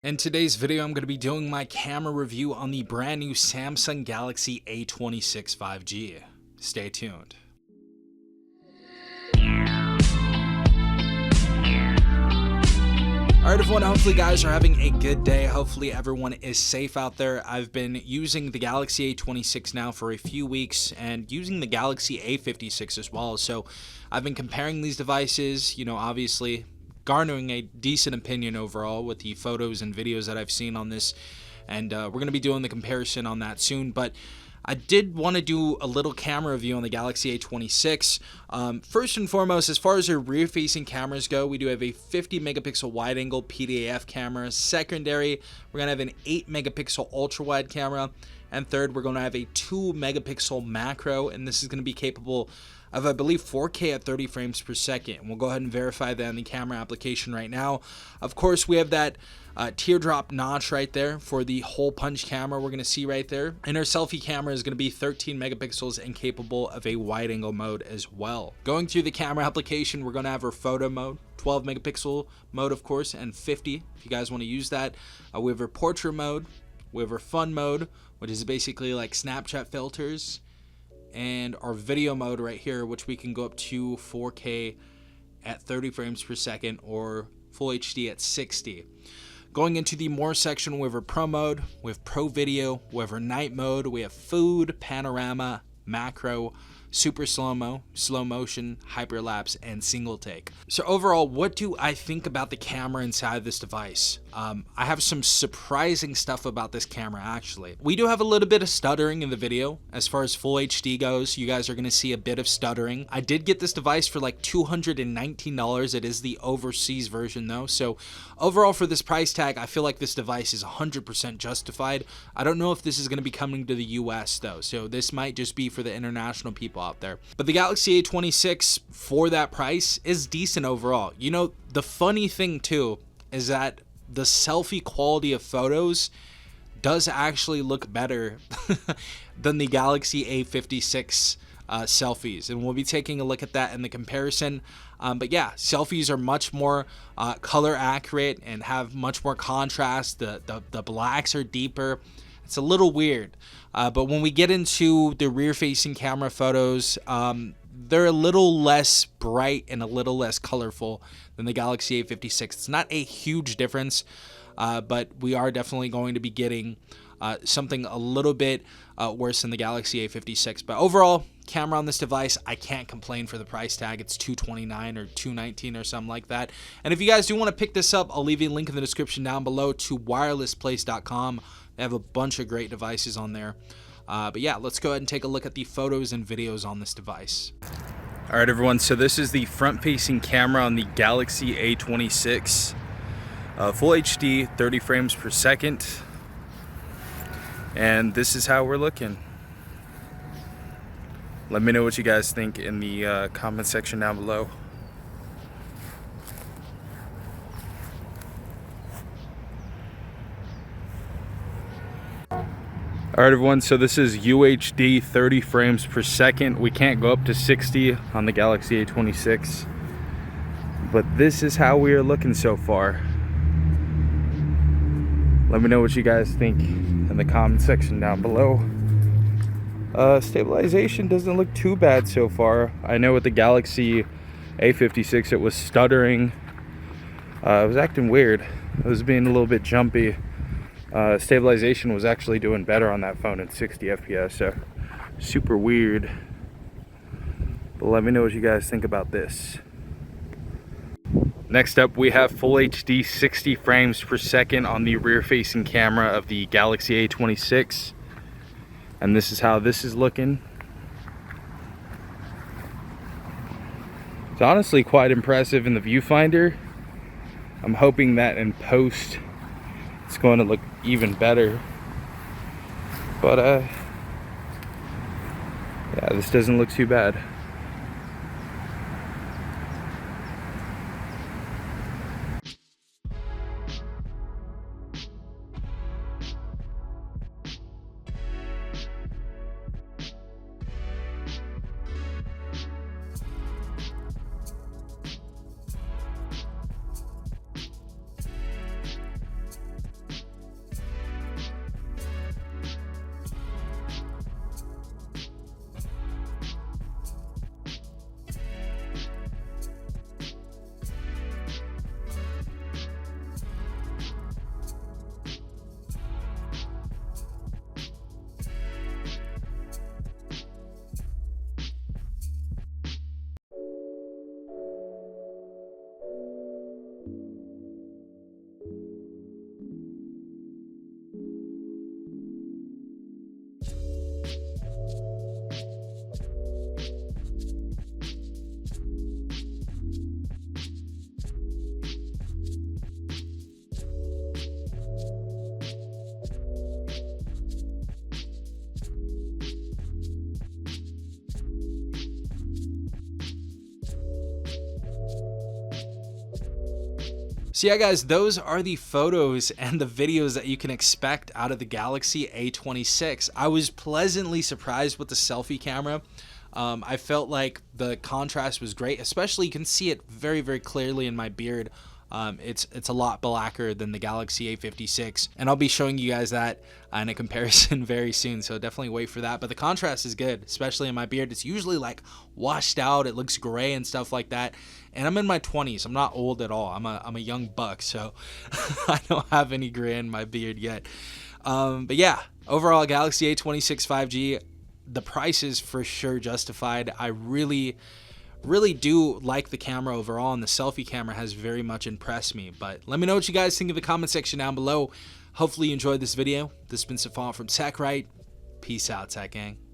In today's video, I'm going to be doing my camera review on the brand new Samsung Galaxy A26 5G. Stay tuned. Alright everyone, hopefully guys are having a good day. Hopefully everyone is safe out there. I've been using the Galaxy A26 now for a few weeks and using the Galaxy A56 as well. So I've been comparing these devices, obviously garnering a decent opinion overall with the photos and videos that I've seen on this, and we're going to be doing the comparison on that soon. But I did want to do a little camera review on the Galaxy A26. First and foremost, as far as our rear-facing cameras go, we do have a 50 megapixel wide-angle PDAF camera. Secondary, we're going to have an 8 megapixel ultra-wide camera, and third, we're going to have a 2 megapixel macro, and this is going to be capable of, I believe, 4K at 30 frames per second. We'll go ahead and verify that in the camera application right now. Of course, we have that teardrop notch right there for the hole punch camera we're going to see right there. And our selfie camera is going to be 13 megapixels and capable of a wide angle mode as well. Going through the camera application, we're going to have our photo mode, 12 megapixel mode, of course, and 50 if you guys want to use that. We have our portrait mode, we have our fun mode, which is basically like Snapchat filters, and our video mode right here, which we can go up to 4K at 30 frames per second or full HD at 60. Going into the more section, we have our pro mode, we have pro video, we have our night mode, we have food, panorama, macro, super slow-mo, slow motion, hyperlapse, and single take. So overall, what do I think about the camera inside this device? I have some surprising stuff about this camera actually. We do have a little bit of stuttering in the video. As far as full HD goes, you guys are going to see a bit of stuttering. I did get this device for like $219. It is the overseas version though. So overall for this price tag, I feel like this device is 100% justified. I don't know if this is going to be coming to the US though. So this might just be for the international people out there. But the Galaxy A26 for that price is decent overall. The funny thing too is that the selfie quality of photos does actually look better than the Galaxy A56 selfies, and we'll be taking a look at that in the comparison. But yeah, selfies are much more color accurate and have much more contrast. The blacks are deeper. It's a little weird, but when we get into the rear-facing camera photos, they're a little less bright and a little less colorful than the Galaxy A56. It's not a huge difference, but we are definitely going to be getting something a little bit worse than the Galaxy A56. But overall, camera on this device, I can't complain for the price tag. It's $229 or $219 or something like that. And if you guys do want to pick this up, I'll leave you a link in the description down below to wirelessplace.com. They have a bunch of great devices on there. But yeah, let's go ahead and take a look at the photos and videos on this device. All right, everyone, so this is the front-facing camera on the Galaxy A26. Full HD, 30 frames per second. And this is how we're looking. Let me know what you guys think in the comment section down below. Alright everyone, so this is UHD 30 frames per second. We can't go up to 60 on the Galaxy A26, but this is how we are looking so far. Let me know what you guys think in the comment section down below. Stabilization doesn't look too bad so far. I know with the Galaxy A56 it was stuttering. It was acting weird. It was being a little bit jumpy. Stabilization was actually doing better on that phone at 60 FPS, so super weird. But let me know what you guys think about this. Next up, we have full HD 60 frames per second on the rear-facing camera of the Galaxy A26, and this is how this is looking. It's honestly quite impressive in the viewfinder. I'm hoping that in post it's going to look even better, but yeah, this doesn't look too bad. So yeah, guys, those are the photos and the videos that you can expect out of the Galaxy A26. I was pleasantly surprised with the selfie camera. I felt like the contrast was great, especially you can see it very, very clearly in my beard. It's a lot blacker than the Galaxy A56, and I'll be showing you guys that in a comparison very soon, so definitely wait for that. But the contrast is good, especially in my beard. It's usually like washed out, it looks gray and stuff like that, and I'm in my 20s. I'm not old at all. I'm a young buck, so I don't have any gray in my beard yet. But yeah, overall, Galaxy A26 5G, the price is for sure justified. I really do like the camera overall, and the selfie camera has very much impressed me. But let me know what you guys think in the comment section down below. Hopefully you enjoyed this video. This has been Safon from TechRight. Peace out, Tech Gang.